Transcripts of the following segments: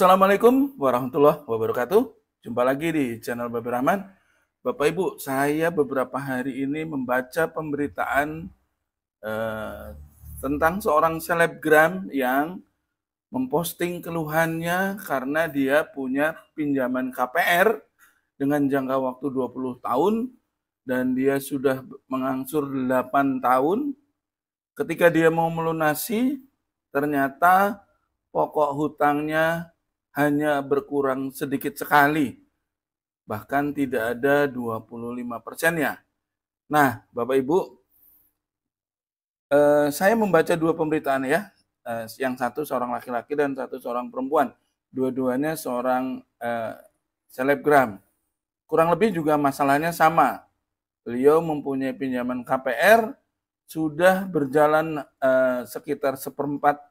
Assalamualaikum warahmatullahi wabarakatuh. Jumpa lagi di channel Babe Rahman. Bapak Ibu, saya beberapa hari ini membaca pemberitaan eh, tentang seorang selebgram yang memposting keluhannya karena dia punya pinjaman KPR dengan jangka waktu 20 tahun dan dia sudah mengangsur 8 tahun. Ketika dia mau melunasi, ternyata pokok hutangnya hanya berkurang sedikit sekali, bahkan tidak ada 25%-nya. Nah, Bapak Ibu, saya membaca dua pemberitaan ya, yang satu seorang laki-laki dan satu seorang perempuan. Dua-duanya seorang selebgram. Kurang lebih juga masalahnya sama. Beliau mempunyai pinjaman KPR, sudah berjalan sekitar seperempat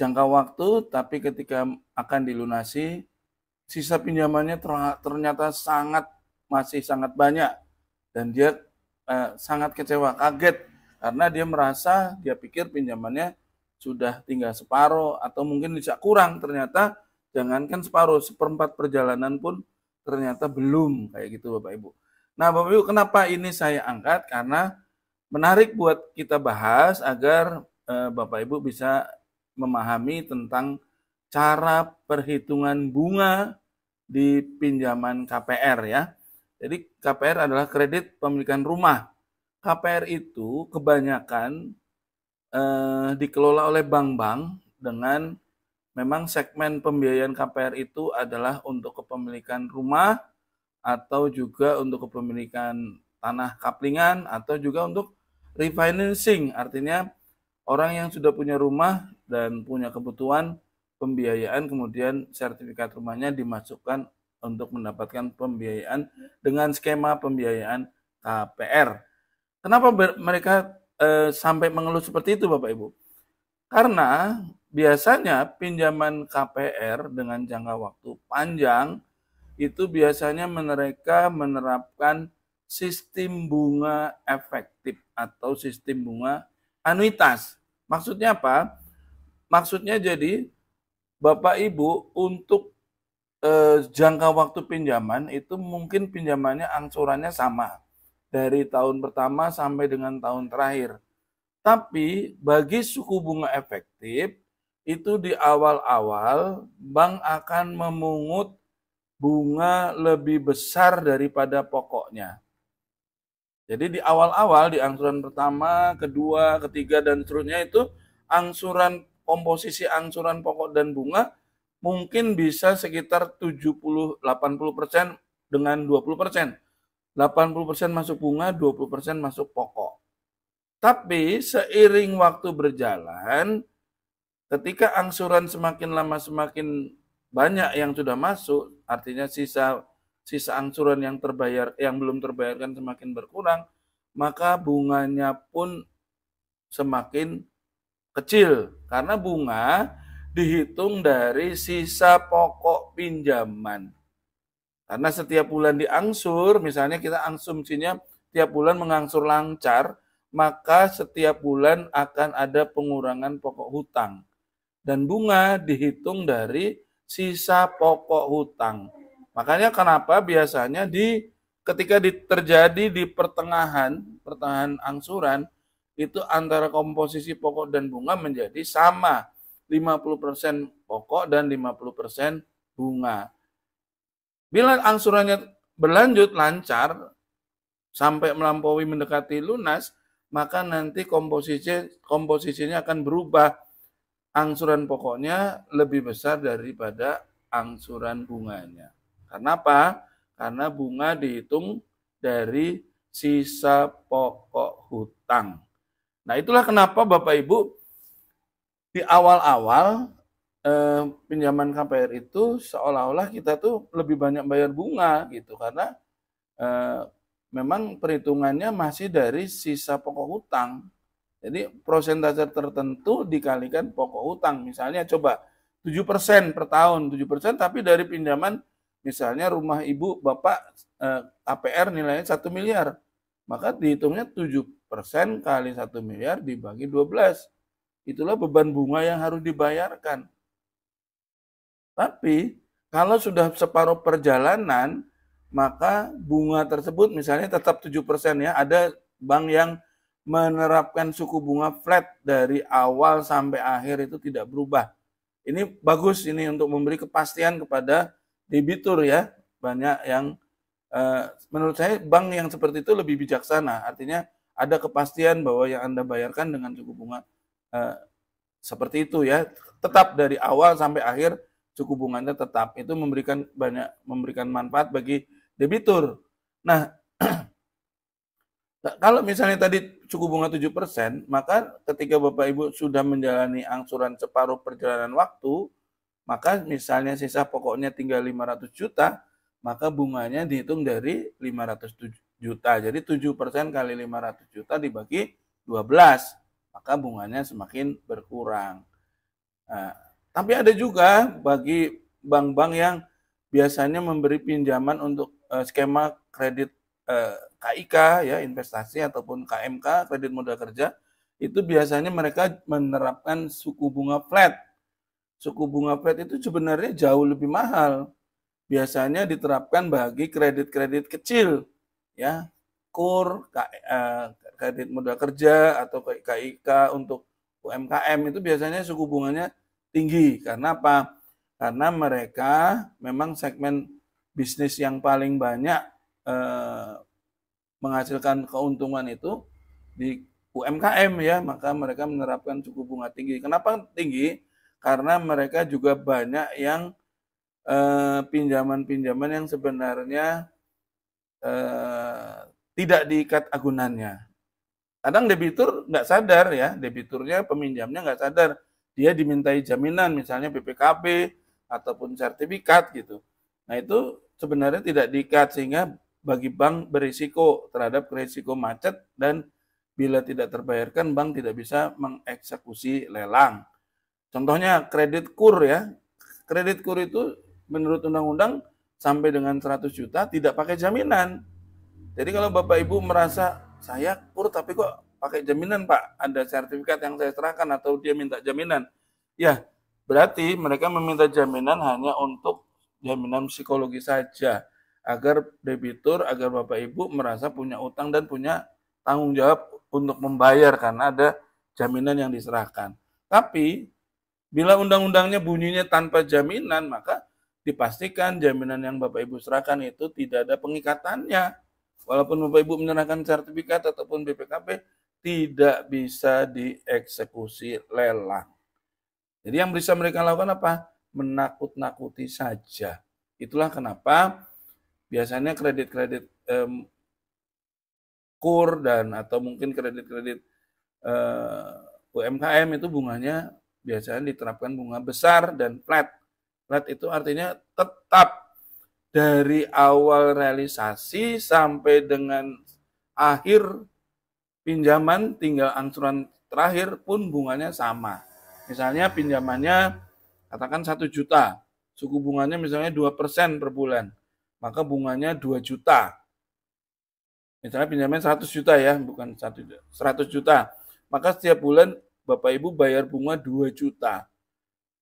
jangka waktu, tapi ketika akan dilunasi, sisa pinjamannya ternyata masih sangat banyak. Dan dia sangat kecewa, kaget, karena dia pikir pinjamannya sudah tinggal separuh, atau mungkin bisa kurang, ternyata jangankan separuh, seperempat perjalanan pun ternyata belum, kayak gitu Bapak Ibu. Nah Bapak Ibu, kenapa ini saya angkat? Karena menarik buat kita bahas agar Bapak Ibu bisa memahami tentang cara perhitungan bunga di pinjaman KPR ya. Jadi KPR adalah kredit pemilikan rumah. KPR itu kebanyakan dikelola oleh bank-bank dengan memang segmen pembiayaan KPR itu adalah untuk kepemilikan rumah atau juga untuk kepemilikan tanah kaplingan atau juga untuk refinancing, artinya orang yang sudah punya rumah dan punya kebutuhan pembiayaan, kemudian sertifikat rumahnya dimasukkan untuk mendapatkan pembiayaan dengan skema pembiayaan KPR. Kenapa mereka sampai mengeluh seperti itu Bapak Ibu? Karena biasanya pinjaman KPR dengan jangka waktu panjang itu biasanya mereka menerapkan sistem bunga efektif atau sistem bunga anuitas. Maksudnya apa? Maksudnya jadi Bapak Ibu untuk jangka waktu pinjaman itu mungkin pinjamannya angsurannya sama dari tahun pertama sampai dengan tahun terakhir. Tapi bagi suku bunga efektif itu di awal-awal bank akan memungut bunga lebih besar daripada pokoknya. Jadi di awal-awal, di angsuran pertama, kedua, ketiga, dan seterusnya itu komposisi angsuran pokok dan bunga mungkin bisa sekitar 70-80% dengan 20%. 80% masuk bunga, 20% masuk pokok. Tapi seiring waktu berjalan, ketika angsuran semakin lama semakin banyak yang sudah masuk, artinya sisa angsuran yang belum terbayarkan semakin berkurang, maka bunganya pun semakin kecil karena bunga dihitung dari sisa pokok pinjaman. Karena setiap bulan diangsur, misalnya kita asumsinya tiap bulan mengangsur lancar, maka setiap bulan akan ada pengurangan pokok hutang. Dan bunga dihitung dari sisa pokok hutang. Makanya kenapa biasanya ketika terjadi di pertengahan angsuran, itu antara komposisi pokok dan bunga menjadi sama. 50% pokok dan 50% bunga. Bila angsurannya berlanjut lancar sampai melampaui mendekati lunas, maka nanti komposisinya akan berubah. Angsuran pokoknya lebih besar daripada angsuran bunganya. Karena apa? Karena bunga dihitung dari sisa pokok hutang. Nah, itulah kenapa Bapak Ibu di awal-awal pinjaman KPR itu seolah-olah kita tuh lebih banyak bayar bunga gitu karena memang perhitungannya masih dari sisa pokok hutang. Jadi persentase tertentu dikalikan pokok hutang. Misalnya coba 7% per tahun, 7%, tapi dari pinjaman misalnya rumah ibu bapak KPR nilainya 1 miliar. Maka dihitungnya 7% kali 1 miliar dibagi 12. Itulah beban bunga yang harus dibayarkan. Tapi kalau sudah separuh perjalanan, maka bunga tersebut misalnya tetap 7% ya. Ada bank yang menerapkan suku bunga flat dari awal sampai akhir itu tidak berubah. Ini bagus ini untuk memberi kepastian kepada debitur ya. Banyak yang menurut saya bank yang seperti itu lebih bijaksana. Artinya ada kepastian bahwa yang Anda bayarkan dengan suku bunga seperti itu ya. Tetap dari awal sampai akhir suku bunganya tetap. Itu memberikan manfaat bagi debitur. Nah, kalau misalnya tadi suku bunga 7%, maka ketika Bapak Ibu sudah menjalani angsuran separuh perjalanan waktu, maka misalnya sisa pokoknya tinggal 500 juta, maka bunganya dihitung dari 500 juta. Jadi 7% kali 500 juta dibagi 12, maka bunganya semakin berkurang. Nah, tapi ada juga bagi bank-bank yang biasanya memberi pinjaman untuk skema kredit KIK ya, investasi ataupun KMK, kredit modal kerja, itu biasanya mereka menerapkan suku bunga flat. Suku bunga flat itu sebenarnya jauh lebih mahal. Biasanya diterapkan bagi kredit-kredit kecil ya, KUR, kredit modal kerja atau KIK untuk UMKM itu biasanya suku bunganya tinggi. Karena apa? Karena mereka memang segmen bisnis yang paling banyak menghasilkan keuntungan itu di UMKM ya, maka mereka menerapkan suku bunga tinggi. Kenapa tinggi? Karena mereka juga banyak yang pinjaman-pinjaman yang sebenarnya tidak diikat agunannya. Kadang debitur nggak sadar ya, debiturnya peminjamnya nggak sadar, dia dimintai jaminan misalnya BPKB ataupun sertifikat gitu. Nah itu sebenarnya tidak diikat sehingga bagi bank berisiko terhadap risiko macet dan bila tidak terbayarkan bank tidak bisa mengeksekusi lelang. Contohnya kredit KUR ya. Kredit KUR itu menurut undang-undang sampai dengan 100 juta tidak pakai jaminan. Jadi kalau Bapak Ibu merasa saya KUR tapi kok pakai jaminan Pak, ada sertifikat yang saya serahkan atau dia minta jaminan. Ya, berarti mereka meminta jaminan hanya untuk jaminan psikologi saja. Agar debitur, agar Bapak Ibu merasa punya utang dan punya tanggung jawab untuk membayar karena ada jaminan yang diserahkan. Tapi bila undang-undangnya bunyinya tanpa jaminan, maka dipastikan jaminan yang Bapak Ibu serahkan itu tidak ada pengikatannya. Walaupun Bapak Ibu menyerahkan sertifikat ataupun BPKB, tidak bisa dieksekusi lelang. Jadi yang bisa mereka lakukan apa? Menakut-nakuti saja. Itulah kenapa biasanya kredit-kredit KUR dan atau mungkin kredit-kredit UMKM itu bunganya biasanya diterapkan bunga besar dan flat. Flat itu artinya tetap dari awal realisasi sampai dengan akhir pinjaman tinggal angsuran terakhir pun bunganya sama. Misalnya pinjamannya katakan 1 juta, suku bunganya misalnya 2% per bulan, maka bunganya 2 juta. Misalnya pinjaman 100 juta ya, bukan 100 juta. Maka setiap bulan Bapak Ibu bayar bunga 2 juta.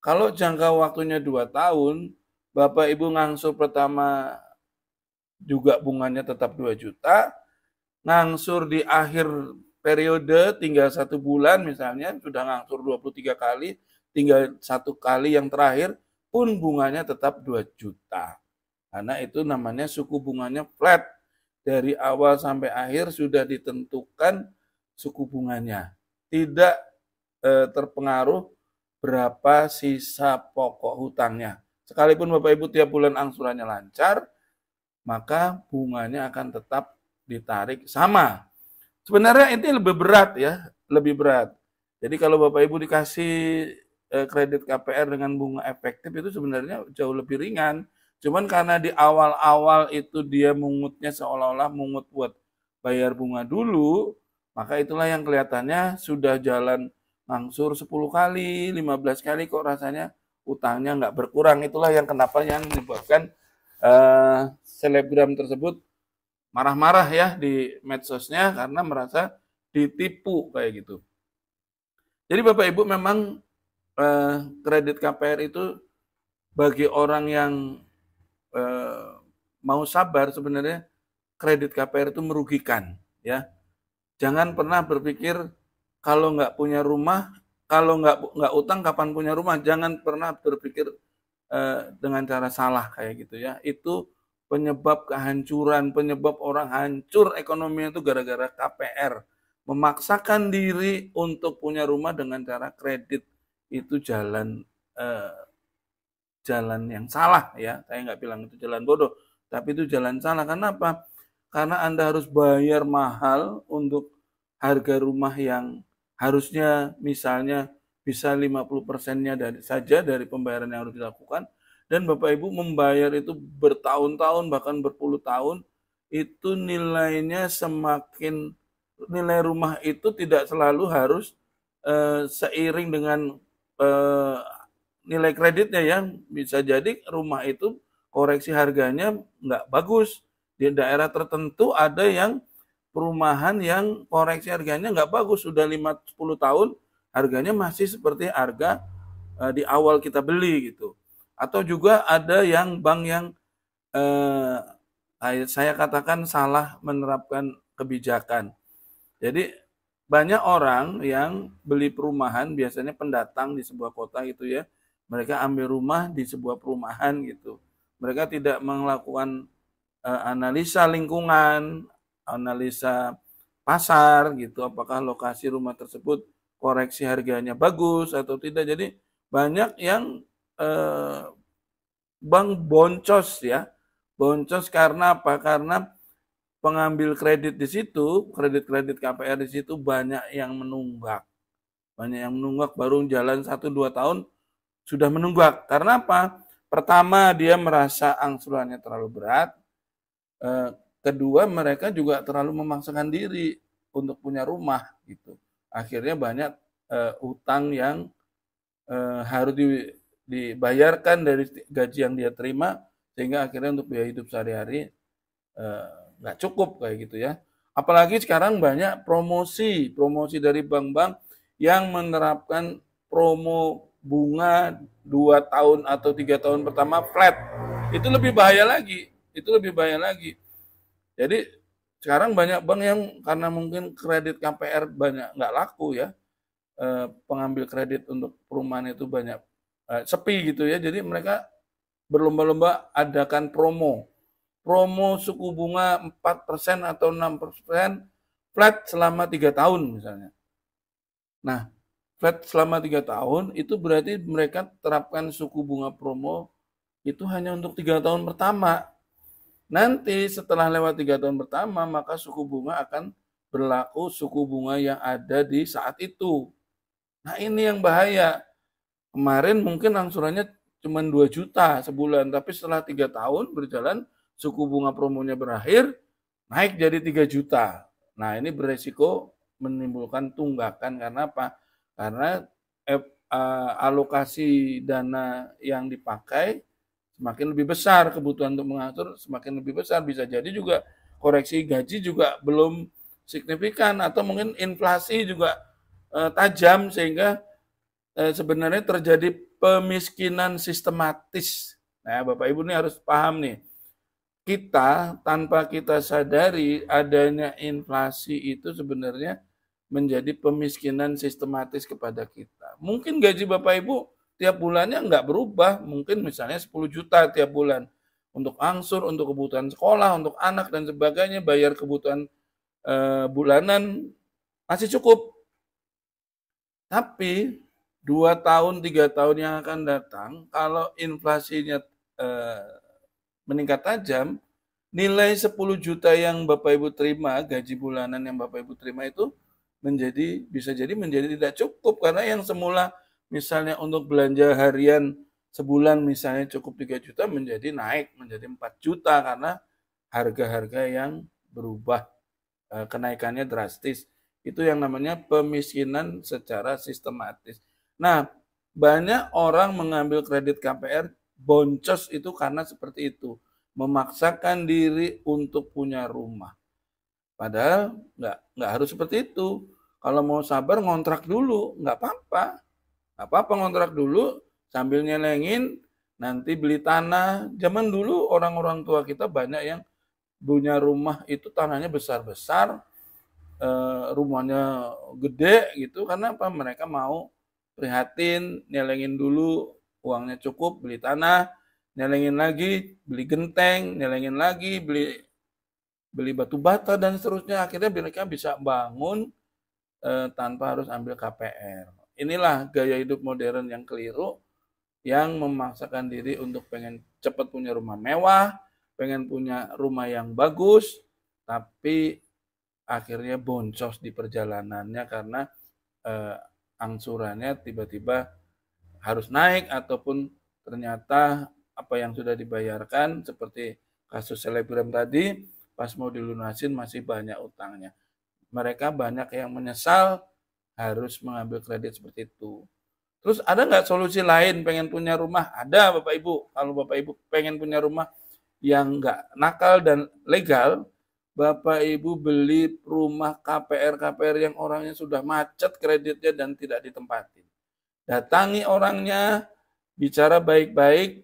Kalau jangka waktunya 2 tahun, Bapak Ibu ngangsur pertama juga bunganya tetap 2 juta, ngangsur di akhir periode tinggal 1 bulan misalnya, sudah ngangsur 23 kali, tinggal 1 kali yang terakhir pun bunganya tetap 2 juta. Karena itu namanya suku bunganya flat. Dari awal sampai akhir sudah ditentukan suku bunganya. Tidak terpengaruh berapa sisa pokok hutangnya. Sekalipun Bapak Ibu tiap bulan angsurannya lancar, maka bunganya akan tetap ditarik sama. Sebenarnya ini lebih berat ya, lebih berat. Jadi kalau Bapak Ibu dikasih kredit KPR dengan bunga efektif itu sebenarnya jauh lebih ringan. Cuman karena di awal-awal itu dia mungutnya seolah-olah mungut buat bayar bunga dulu, maka itulah yang kelihatannya sudah jalan ngangsur 10 kali, 15 kali kok rasanya utangnya nggak berkurang. Itulah yang kenapa yang menyebabkan selebgram tersebut marah-marah ya di medsosnya karena merasa ditipu kayak gitu. Jadi Bapak Ibu memang kredit KPR itu bagi orang yang mau sabar, sebenarnya kredit KPR itu merugikan, ya. Jangan pernah berpikir kalau nggak punya rumah, kalau nggak utang kapan punya rumah. Jangan pernah berpikir dengan cara salah kayak gitu ya. Itu penyebab kehancuran, penyebab orang hancur ekonominya itu gara-gara KPR. Memaksakan diri untuk punya rumah dengan cara kredit itu jalan yang salah ya. Saya nggak bilang itu jalan bodoh, tapi itu jalan salah. Kenapa? Karena Anda harus bayar mahal untuk harga rumah yang harusnya misalnya bisa 50%-nya saja dari pembayaran yang harus dilakukan, dan Bapak Ibu membayar itu bertahun-tahun bahkan berpuluh tahun, itu nilainya semakin, nilai rumah itu tidak selalu harus seiring dengan nilai kreditnya ya. Bisa jadi rumah itu koreksi harganya nggak bagus. Di daerah tertentu ada yang perumahan yang koreksi harganya nggak bagus, sudah 5-10 tahun harganya masih seperti harga di awal kita beli gitu. Atau juga ada yang bank yang saya katakan salah menerapkan kebijakan. Jadi banyak orang yang beli perumahan, biasanya pendatang di sebuah kota gitu ya, mereka ambil rumah di sebuah perumahan gitu. Mereka tidak melakukan analisa lingkungan, analisa pasar gitu, apakah lokasi rumah tersebut koreksi harganya bagus atau tidak. Jadi banyak yang bank boncos ya. Boncos karena apa? Karena pengambil kredit di situ, kredit-kredit KPR di situ banyak yang menunggak. Banyak yang menunggak, baru jalan 1-2 tahun sudah menunggak. Karena apa? Pertama, dia merasa angsurannya terlalu berat. Kedua, mereka juga terlalu memaksakan diri untuk punya rumah gitu. Akhirnya banyak utang yang harus dibayarkan dari gaji yang dia terima, sehingga akhirnya untuk biaya hidup sehari-hari nggak cukup kayak gitu ya. Apalagi sekarang banyak promosi dari bank-bank yang menerapkan promo bunga 2 tahun atau 3 tahun pertama flat. Itu lebih bahaya lagi. Jadi sekarang banyak bank yang karena mungkin kredit KPR banyak nggak laku ya, pengambil kredit untuk perumahan itu banyak sepi gitu ya. Jadi mereka berlomba-lomba adakan promo suku bunga 4% atau 6% flat selama 3 tahun misalnya. Nah, flat selama 3 tahun itu berarti mereka terapkan suku bunga promo itu hanya untuk 3 tahun pertama. Nanti setelah lewat 3 tahun pertama, maka suku bunga akan berlaku suku bunga yang ada di saat itu. Nah, ini yang bahaya. Kemarin mungkin angsurannya cuma 2 juta sebulan, tapi setelah 3 tahun berjalan, suku bunga promonya berakhir, naik jadi 3 juta. Nah, ini beresiko menimbulkan tunggakan. Karena apa? Karena alokasi dana yang dipakai semakin lebih besar, kebutuhan untuk mengatur semakin lebih besar. Bisa jadi juga koreksi gaji juga belum signifikan, atau mungkin inflasi juga tajam, sehingga sebenarnya terjadi pemiskinan sistematis. Nah, Bapak Ibu ini harus paham nih. Kita tanpa kita sadari adanya inflasi itu sebenarnya menjadi pemiskinan sistematis kepada kita. Mungkin gaji Bapak Ibu tiap bulannya nggak berubah, mungkin misalnya 10 juta tiap bulan untuk angsur, untuk kebutuhan sekolah, untuk anak dan sebagainya, bayar kebutuhan bulanan masih cukup. Tapi 2 tahun, 3 tahun yang akan datang, kalau inflasinya meningkat tajam, nilai 10 juta yang Bapak Ibu terima, gaji bulanan yang Bapak Ibu terima itu bisa jadi menjadi tidak cukup, karena yang semula misalnya untuk belanja harian sebulan misalnya cukup 3 juta menjadi naik menjadi 4 juta karena harga-harga yang berubah, kenaikannya drastis. Itu yang namanya pemiskinan secara sistematis. Nah, banyak orang mengambil kredit KPR boncos itu karena seperti itu, memaksakan diri untuk punya rumah. Padahal nggak harus seperti itu. Kalau mau sabar ngontrak dulu, nggak apa-apa ngontrak dulu sambil nyelengin, nanti beli tanah. Zaman dulu orang-orang tua kita banyak yang punya rumah itu tanahnya besar-besar, rumahnya gede gitu, karena apa? Mereka mau prihatin, nyelengin dulu, uangnya cukup, beli tanah, nyelengin lagi, beli genteng, nyelengin lagi, beli batu bata dan seterusnya. Akhirnya mereka bisa bangun tanpa harus ambil KPR. Inilah gaya hidup modern yang keliru, yang memaksakan diri untuk pengen cepat punya rumah mewah, pengen punya rumah yang bagus, tapi akhirnya boncos di perjalanannya karena angsurannya tiba-tiba harus naik, ataupun ternyata apa yang sudah dibayarkan seperti kasus selebgram tadi, pas mau dilunasin masih banyak utangnya. Mereka banyak yang menyesal harus mengambil kredit seperti itu. Terus ada nggak solusi lain pengen punya rumah? Ada Bapak Ibu. Kalau Bapak Ibu pengen punya rumah yang nggak nakal dan legal, Bapak Ibu beli rumah KPR yang orangnya sudah macet kreditnya dan tidak ditempatin. Datangi orangnya, bicara baik-baik,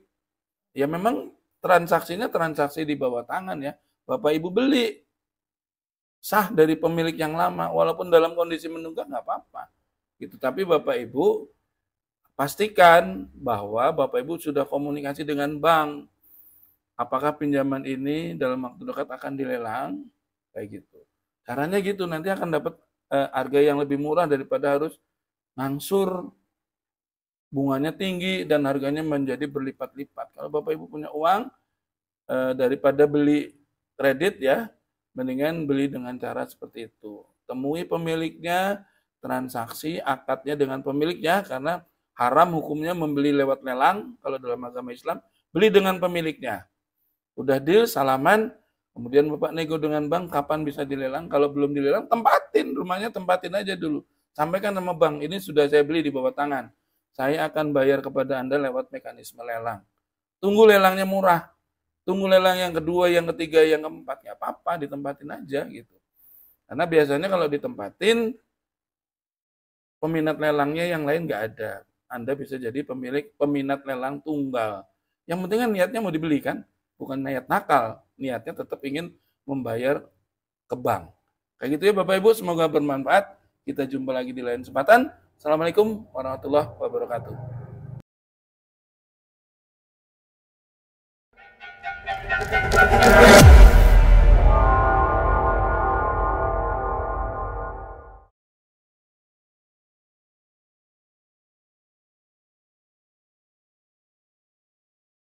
ya memang transaksinya transaksi di bawah tangan ya. Bapak Ibu beli, sah dari pemilik yang lama, walaupun dalam kondisi menunggak nggak apa-apa. Gitu. Tapi Bapak Ibu pastikan bahwa Bapak Ibu sudah komunikasi dengan bank. Apakah pinjaman ini dalam waktu dekat akan dilelang? Kayak gitu. Caranya gitu, nanti akan dapat harga yang lebih murah daripada harus ngangsur, bunganya tinggi dan harganya menjadi berlipat-lipat. Kalau Bapak Ibu punya uang, daripada beli kredit ya, mendingan beli dengan cara seperti itu. Temui pemiliknya, transaksi akadnya dengan pemiliknya, karena haram hukumnya membeli lewat lelang kalau dalam agama Islam. Beli dengan pemiliknya. Udah deal, salaman, kemudian Bapak nego dengan bank kapan bisa dilelang. Kalau belum dilelang, tempatin rumahnya, tempatin aja dulu. Sampaikan sama bank, ini sudah saya beli di bawah tangan. Saya akan bayar kepada Anda lewat mekanisme lelang. Tunggu lelangnya murah. Tunggu lelang yang kedua, yang ketiga, yang keempat. Ya apa-apa, ditempatin aja gitu. Karena biasanya kalau ditempatin, peminat lelangnya yang lain nggak ada. Anda bisa jadi peminat lelang tunggal. Yang penting kan niatnya mau dibeli kan? Bukan niat nakal, niatnya tetap ingin membayar ke bank. Kayak gitu ya Bapak Ibu, semoga bermanfaat. Kita jumpa lagi di lain kesempatan. Assalamualaikum warahmatullahi wabarakatuh.